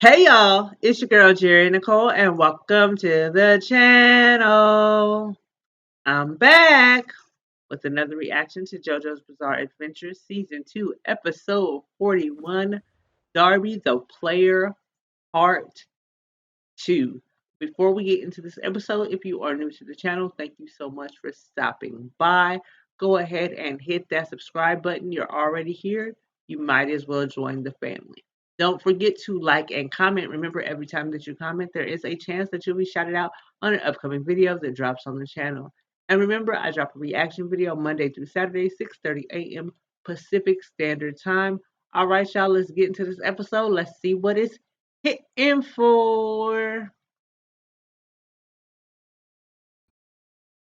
Hey y'all, it's your girl Geri Nicole, and welcome to the channel. I'm back with another reaction to JoJo's Bizarre Adventures Season 2, Episode 41, Darby the Player, Part 2. Before we get into this episode, if you are new to the channel, thank you so much for stopping by. Go ahead and hit that subscribe button. You're already here. You might as well join the family. Don't forget to like and comment. Remember, every time that you comment, there is a chance that you'll be shouted out on an upcoming video that drops on the channel. And remember, I drop a reaction video Monday through Saturday, 6:30 a.m. Pacific Standard Time. All right, y'all, let's get into this episode. Let's see what it's hitting for.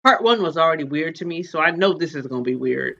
Part one was already weird to me, so I know this is going to be weird.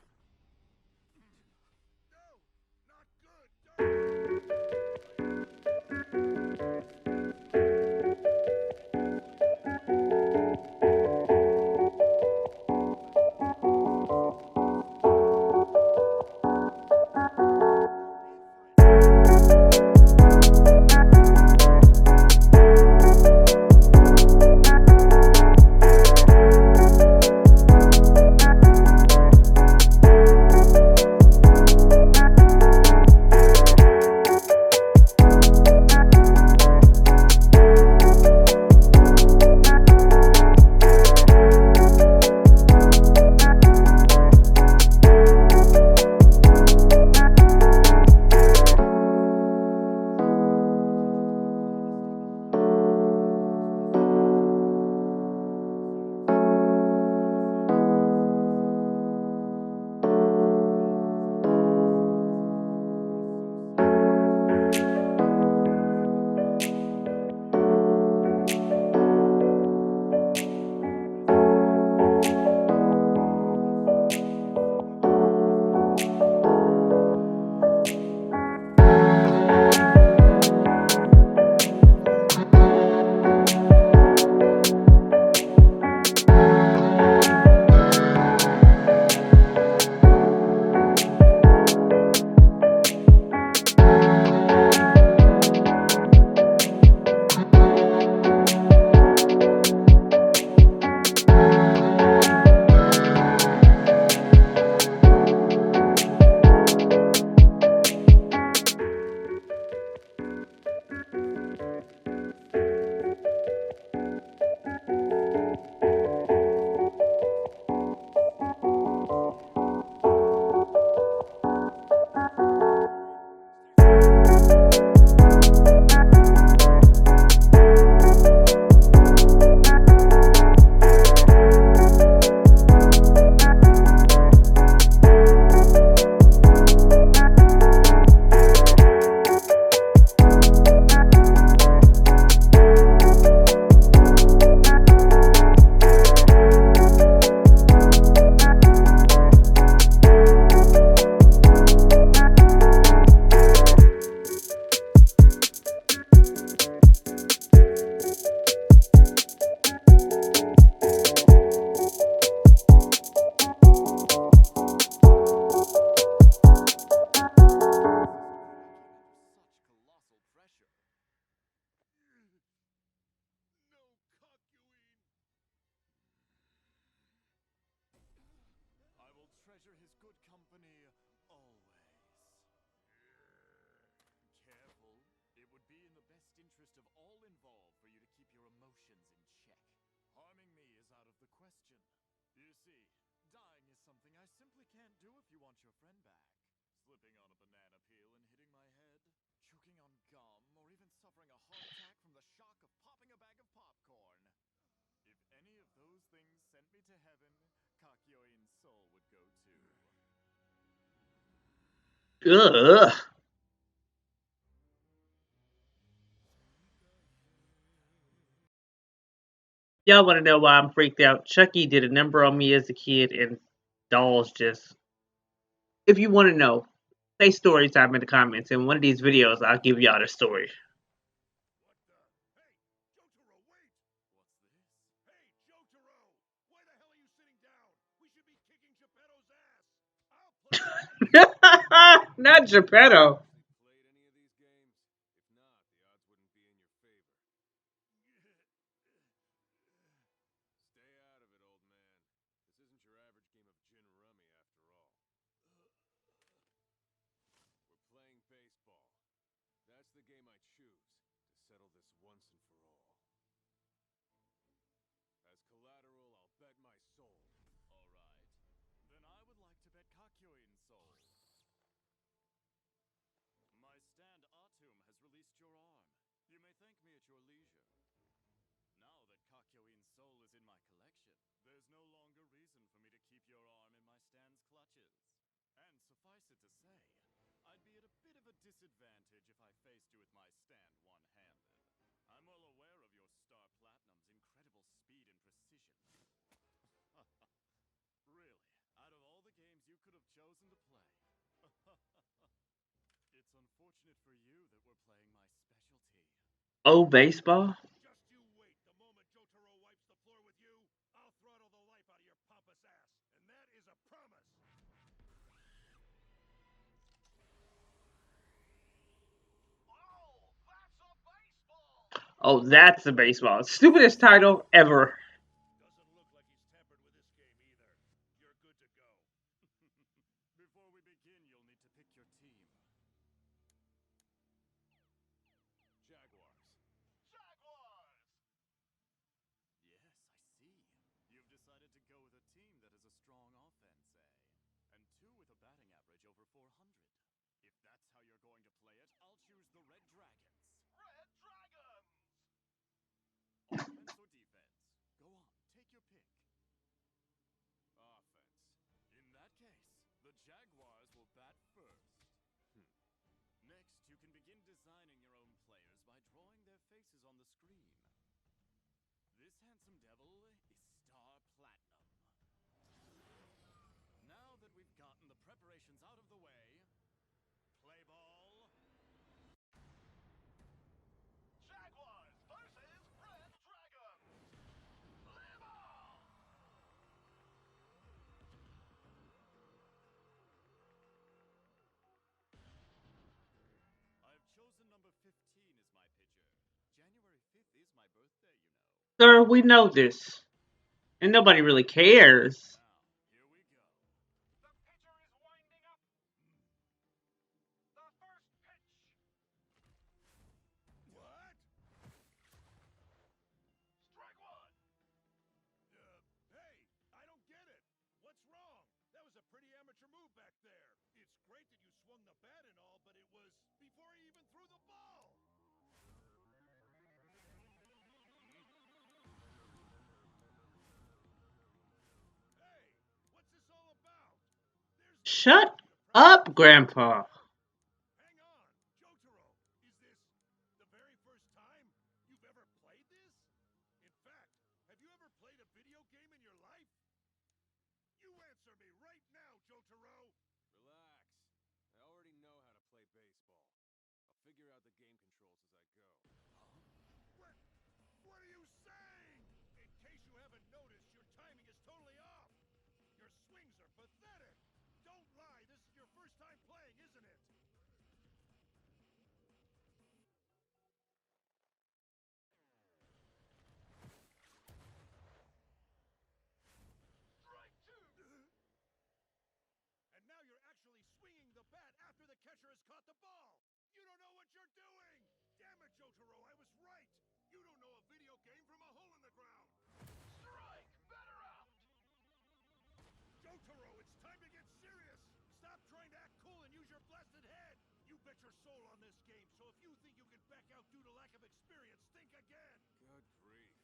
Treasure his good company always. Careful. It would be in the best interest of all involved for you to keep your emotions in check. Harming me is out of the question. You see, dying is something I simply can't do if you want your friend back. Slipping on a banana peel and hitting my head, choking on gum, or even suffering a heart attack from the shock of popping a bag of popcorn. If any of those things sent me to heaven, Kakyoin's soul would go too. Ugh. Y'all want to know why I'm freaked out? Chucky did a number on me as a kid, and dolls just. If you want to know, say story time in the comments. In one of these videos, I'll give y'all the story. Not Geppetto. the game I choose to settle this once and for all. As collateral, I'll bet my soul. All right. Then I would like to bet Kakyoin's soul. My stand Atum has released your arm. You may thank me at your leisure. Now that Kakyoin's soul is in my collection, there's no longer reason for me to keep your arm in my stand's clutches. And suffice it to say, I'd be at a bit of a disadvantage if I faced you with my stand one-handed. I'm well aware of your Star Platinum's incredible speed and precision. Really, out of all the games you could have chosen to play, it's unfortunate for you that we're playing my specialty. Oh, baseball. Just you wait. The moment Jotaro wipes the floor with you, I'll throttle the life out of your pompous ass. And that is a promise. Oh, that's a baseball. Stupidest title ever. Doesn't look like he's tampered with this game either. You're good to go. Before we begin, you'll need to pick your team. Jaguars. Jaguars! Yes, I see. You've decided to go with a team that has a strong offense, eh? And two with a batting average over 400. If that's how you're going to play it, I'll choose the Red Dragons. Red Dragons! Offense or defense? Go on, take your pick. Offense. In that case, the Jaguars will bat first. Hmm. Next, you can begin designing your own players by drawing their faces on the screen. This handsome devil is Star Platinum. Now that we've gotten the preparations out of the way, play ball. Jaguars versus Red Dragons. Play ball! I've chosen number 15 as my pitcher. January 5th is my birthday, you know. Sir, we know this. And nobody really cares. Now, here we go. The pitcher is winding up. The first pitch. What? Strike one. Hey, I don't get it. What's wrong? That was a pretty amateur move back there. It's great that you swung the bat and all, but it was before he even threw the ball. Hey, what's this all about? There's no need Shut for you to practice up, this Grandpa. Hang on, Jotaro. Is this the very first time you've ever played this? In fact, have you ever played a video game in your life? You answer me right now, Jotaro. Relax. I already know how to play baseball. I'll figure out the game controls as I go. What? What are you saying? In case you haven't noticed, your timing is totally off. Your swings are pathetic. Don't lie. This is your first time playing, isn't it? Strike two. And now you're actually swinging the bat after the catcher has caught the ball. You don't know what you're doing. Damn it, Jotaro, I was right. You don't know a video game from a hole in the ground. Strike. Better out. Jotaro, it's time to get serious. Stop trying to act cool and use your blasted head. You bet your soul on this game, so if you think you can back out due to lack of experience, think again. Good grief.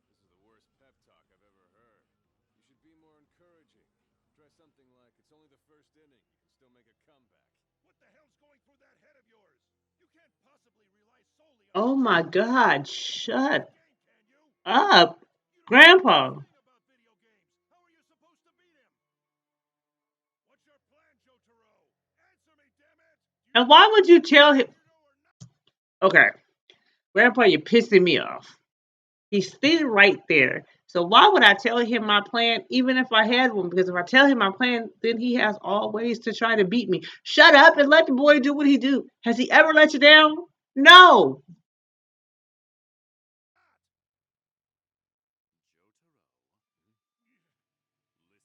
This is the worst pep talk I've ever heard. You should be more encouraging. Try something like, it's only the first inning. You can still make a comeback. What the hell's going through that head of yours? You can't possibly rely solely on Oh my God, shut game, can you? up, You don't know Grandpa. anything about video games. How are you supposed to beat him? What's your plan, Jotaro? Answer me, damn it! Do And you why would you tell him? know or not? Okay, Grandpa, you're pissing me off. He's sitting right there. So why would I tell him my plan, even if I had one? Because if I tell him my plan, then he has all ways to try to beat me. Shut up and let the boy do what he do. Has he ever let you down? No. Jotaro.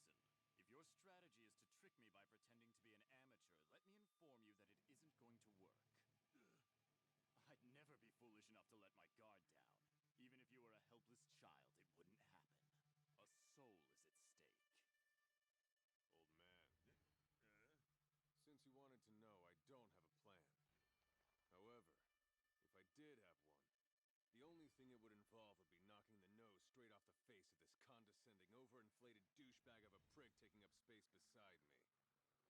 Listen, if your strategy is to trick me by pretending to be an amateur, let me inform you that it isn't going to work. enough to let my guard down. Even if you were a helpless child, it wouldn't happen. A soul is at stake. Old man. Since you wanted to know, I don't have a plan. However, if I did have one, the only thing it would involve would be knocking the nose straight off the face of this condescending, overinflated douchebag of a prig taking up space beside me.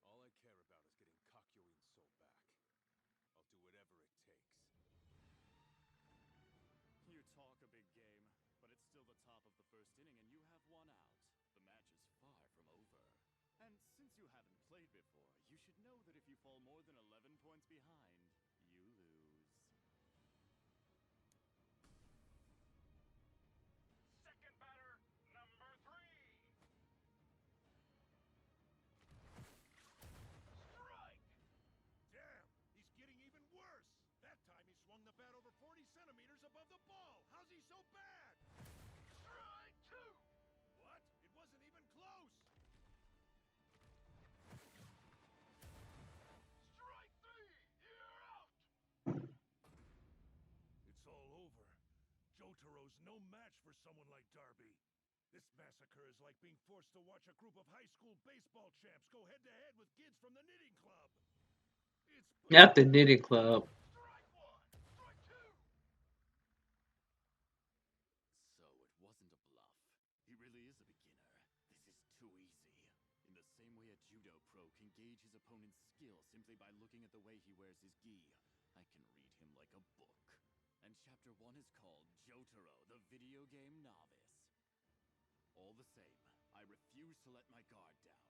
All I care about is getting Kakyoin's soul back. I'll do whatever it takes. You talk a big game, but it's still the top of the first inning and you have one out. The match is far from over. And since you haven't played before, you should know that if you fall more than 11 points behind, you lose. Second batter, number 3. Strike! Damn, he's getting even worse. That time he swung the bat over 40 centimeters above the ball. How's he so bad? Strike 2! What? It wasn't even close. Strike 3! You're out! It's all over. Jotaro's no match for someone like Darby. This massacre is like being forced to watch a group of high school baseball champs go head-to-head with kids from the knitting club. It's Not the knitting club. Strike 1! Strike 2! So it wasn't a bluff. He really is a beginner. This is too easy. In the same way a judo pro can gauge his opponent's skill simply by looking at the way he wears his gi, I can read him like a book. And Chapter 1 is called Jotaro, the Video Game Novice. All the same, I refuse to let my guard down.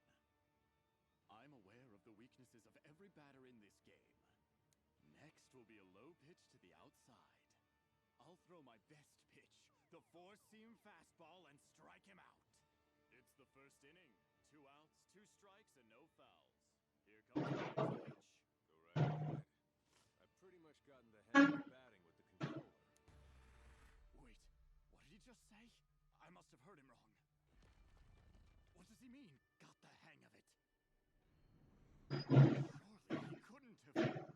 I'm aware of the weaknesses of every batter in this game. Next will be a low pitch to the outside. I'll throw my best pitch, the four-seam fastball, and strike him out. It's the first inning. 2 outs, 2 strikes, and no fouls. Here comes the next pitch. Go right ahead. I've pretty much gotten the hang of batting with the controller. Wait, what did he just say? I must have heard him wrong. What does he mean, got the hang of it? Surely he couldn't have.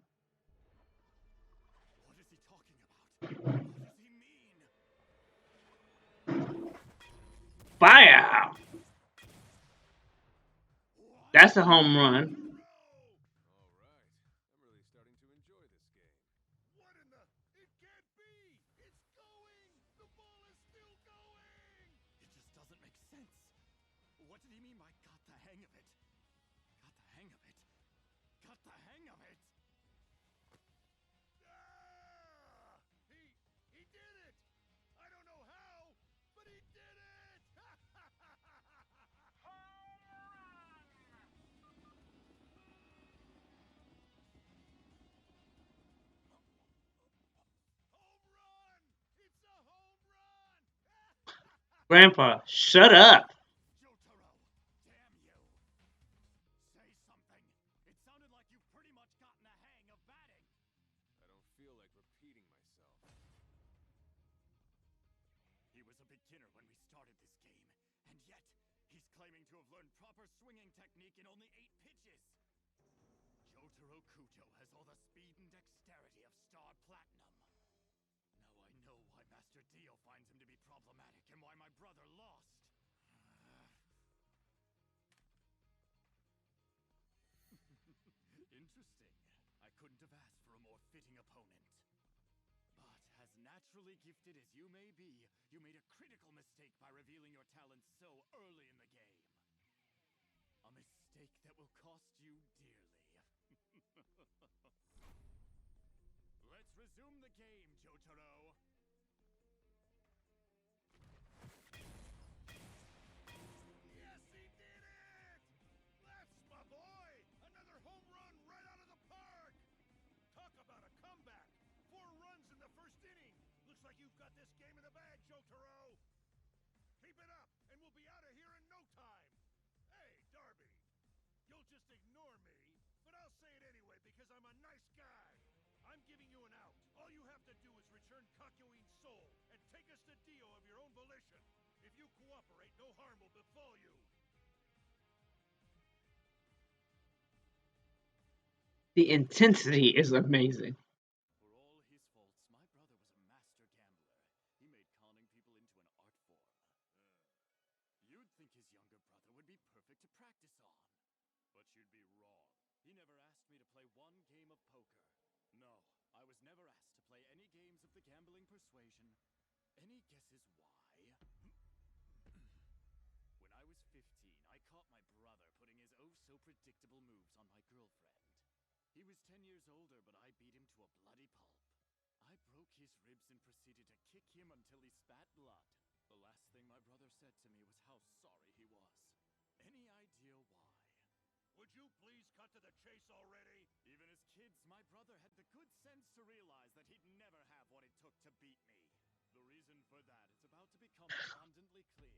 What is he talking about? What does he mean? Fire! That's a home run. All right. I'm really starting to enjoy this game. What in the... It can't be! It's going! The ball is still going! It just doesn't make sense. What did he mean by got the hang of it? Got the hang of it? Got the hang of it? Ah! He did it! I don't know how, but he did it! Home run! Home run! It's a home run! Grandpa, shut up. Jotaro, damn you. Say something. It sounded like you've pretty much gotten the hang of batting. I don't feel like repeating myself. He was a beginner when we started this game, and yet he's claiming to have learned proper swinging technique in only 8 pitches. Jotaro Kujo has all the speed and dexterity of Star Platinum. Now I know why Master Dio finds him to be problematic and why my brother lost. Interesting. I couldn't have asked for a more fitting opponent. But as naturally gifted as you may be, you made a critical mistake by revealing your talents so early in the game. A mistake that will cost you dearly. Let's resume the game, Jotaro. Yes, he did it! That's my boy! Another home run right out of the park! Talk about a comeback! 4 runs in the first inning! Looks like you've got this game in the bag, Jotaro! Keep it up, and we'll be out of here in no time! Hey, Darby! You'll just ignore me, but I'll say it anyway because I'm a nice guy! I'm giving you an out. All you have to do is return Kakyoin's soul and take us to Dio of your own volition. If you cooperate, no harm will befall you. The intensity is amazing. For all his faults, my brother was a you'd be wrong. He never asked me to play one game of poker. No, I was never asked to play any games of the gambling persuasion. Any guesses why? When I was 15, I caught my brother putting his oh-so-predictable moves on my girlfriend. He was 10 years older, but I beat him to a bloody pulp. I broke his ribs and proceeded to kick him until he spat blood. The last thing my brother said to me was how sorry he was. Any idea why? Would you please cut to the chase already? Even as kids, my brother had the good sense to realize that he'd never have what it took to beat me. The reason for that is about to become abundantly clear.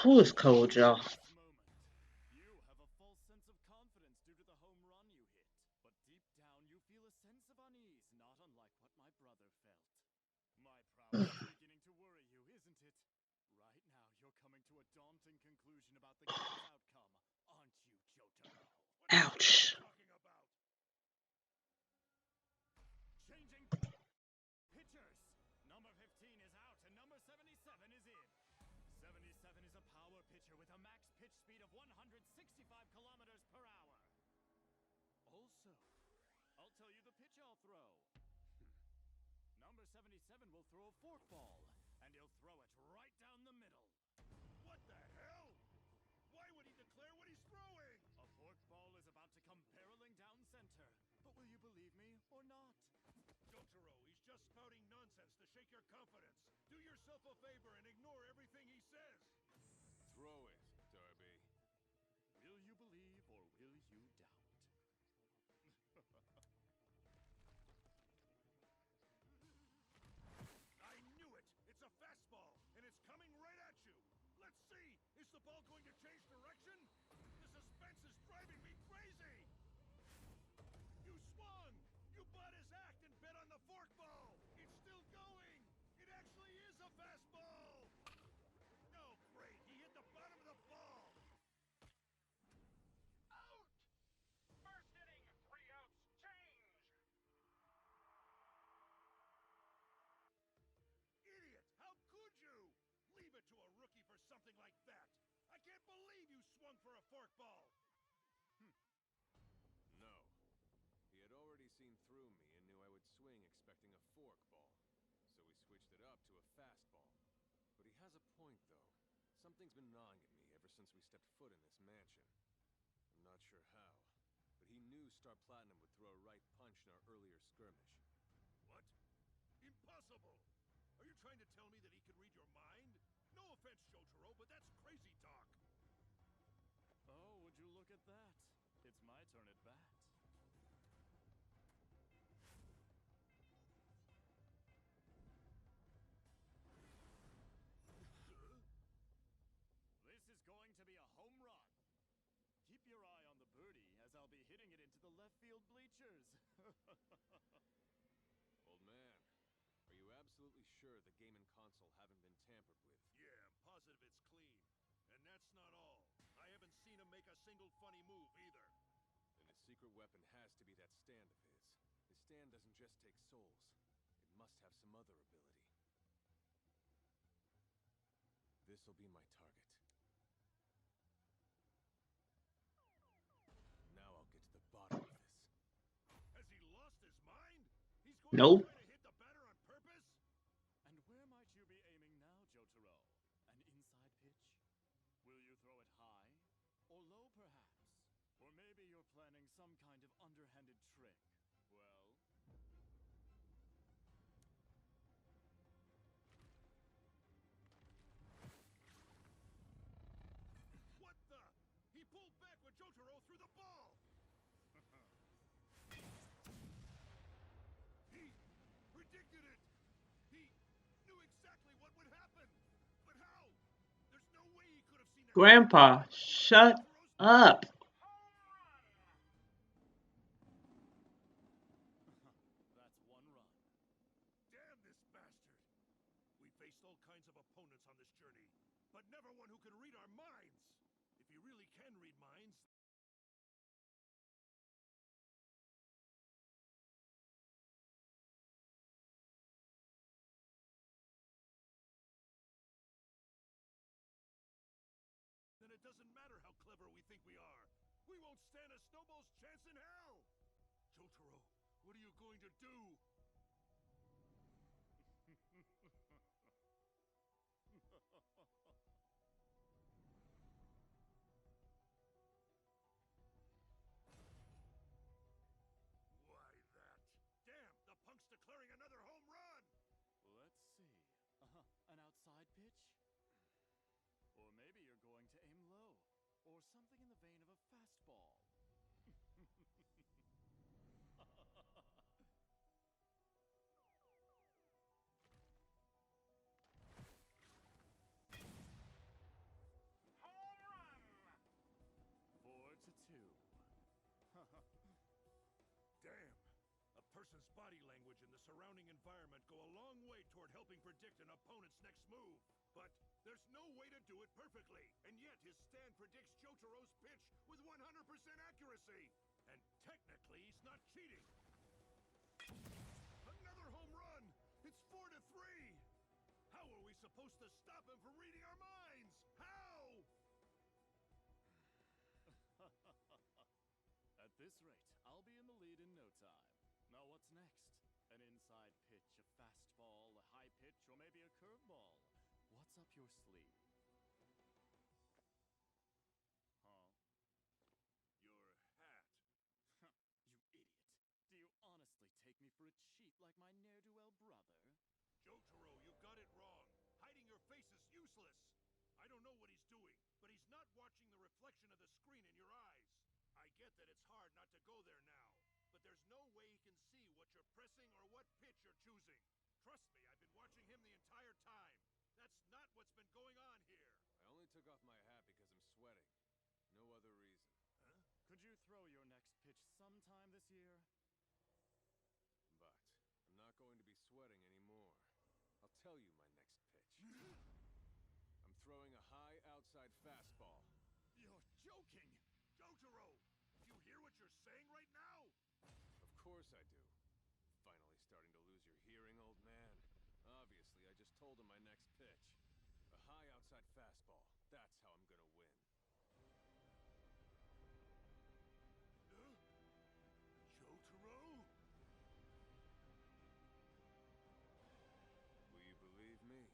Who is cold, y'all? This moment, you have a false sense of confidence due to the home run you hit. But deep down, you feel a sense of unease, not unlike what my brother felt. My prowess is beginning to worry you, isn't it? Right now, you're coming to a daunting conclusion about the game's outcome, aren't you, Jojo? Ouch. Talking about? Changing pitchers. Number 15 is out and number 77 is in. 77 is a power pitcher with a max pitch speed of 165 kilometers per hour. Also, I'll tell you the pitch I'll throw. Number 77 will throw a forkball, and he'll throw it right down the middle. What the hell? Why would he declare what he's throwing? A forkball is about to come barreling down center. But will you believe me or not? Jotaro, he's just spouting nonsense to shake your confidence. Do yourself a favor and ignore everything he says. Throw it, Darby. Will you believe or will you doubt? I knew it! It's a fastball, and it's coming right at you! Let's see! Is the ball going to change direction? The suspense is driving me crazy! You swung! You bought his act and bet on the forkball! It's still going! It actually is a fastball! No, great! He hit the bottom of the ball! Out! First inning, 3 outs, change! Idiot! How could you? Leave it to a rookie for something like that! I can't believe you swung for a forkball! No. He had already seen through me and knew I would swing expecting a forkball. So he switched it up to a fastball. But he has a point, though. Something's been gnawing at me ever since we stepped foot in this mansion. I'm not sure how, but he knew Star Platinum would throw a right punch in our earlier skirmish. What? Impossible! Are you trying to tell me that he can read your mind? No offense, Jotaro, but that's crazy talk! Oh, would you look at that? It's my turn at bat. This is going to be a home run. Keep your eye on the birdie, as I'll be hitting it into the left field bleachers. Old man, are you absolutely sure the game and console haven't been tampered with? Yeah, I'm positive it's clean. And that's not all. I haven't seen him make a single funny move, either. Then his secret weapon has to be that stand of his. His stand doesn't just take souls. It must have some other ability. This'll be my target. Now I'll get to the bottom of this. Has he lost his mind? He's going Nope. to try to hit the batter on purpose? And where might you be aiming now, Jotaro? An inside pitch? Will you throw it high? Or low, perhaps? Or maybe you're planning some kind of underhanded trick? Well... What the? He pulled back when Jotaro threw the ball! He predicted it! He knew exactly what would happen! But how? There's no way he could have seen that. Grandpa, shut up. That's one run. Damn this bastard! We faced all kinds of opponents on this journey, but never one who could read our minds! If he really can read minds, then it doesn't matter how clever we think we are. don't stand a snowball's chance in hell! Jotaro, what are you going to do? Why that? Damn, the punk's declaring another home run! Let's see. An outside pitch? Or maybe you're going to aim low. Or something in the vein of a fastball. Home run! 4-2. Damn. A person's body language and the surrounding environment go a long way toward helping predict an opponent's next move. But there's no way to do it perfectly. And yet his stand predicts Jotaro's pitch with 100% accuracy. And technically he's not cheating. Another home run! It's 4-3! How are we supposed to stop him from reading our minds? How? At this rate, I'll be in the lead in no time. Now what's next? An inside pitch, a fastball, a high pitch, or maybe a curveball? What's up your sleeve? Huh? Your hat. You idiot. Do you honestly take me for a cheat like my ne'er-do-well brother? Jotaro, you got it wrong. Hiding your face is useless. I don't know what he's doing, but he's not watching the reflection of the screen in your eyes. I get that it's hard not to go there now, but there's no way he can see what you're pressing or what pitch you're choosing. Trust me, I've been watching him the entire time. That's not what's been going on here. I only took off my hat because I'm sweating. No other reason. Huh? Could you throw your next pitch sometime this year? But I'm not going to be sweating anymore. I'll tell you my next pitch. I'm throwing a high outside fastball. You're joking! Jotaro! Do you hear what you're saying right now? Of course I do. Finally starting to lose your hearing, old man. Obviously, I just told him my next pitch. A high outside fastball. That's how I'm gonna win. Jotaro? Will you believe me?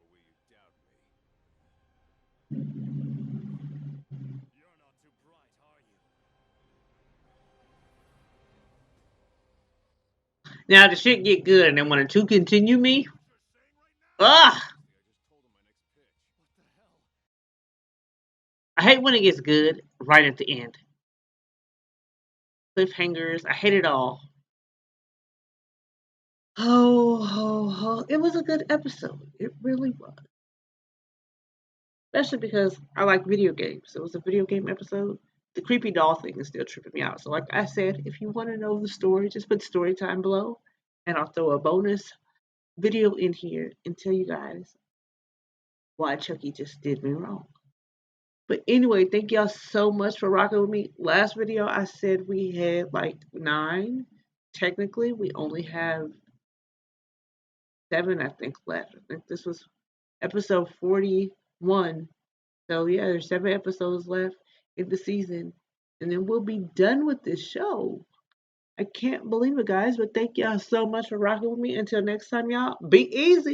Or will you doubt me? You're not too bright, are you? Now the shit get good and they wanted to continue me. What you're saying right now? Ugh! Obviously, I just told him my next pitch. What the hell? I hate when it gets good right at the end. Cliffhangers, I hate it all. Oh, it was a good episode. It really was. Especially because I like video games. It was a video game episode. The creepy doll thing is still tripping me out. So, like I said, if you want to know the story, just put story time below, and I'll throw a bonus video in here and tell you guys why Chucky just did me wrong. But anyway, thank y'all so much for rocking with me. Last video, I said we had like 9. Technically, we only have 7, I think, left. I think this was episode 41. So yeah, there's 7 episodes left in the season, and then we'll be done with this show. I can't believe it, guys, but thank y'all so much for rocking with me. Until next time, y'all, be easy.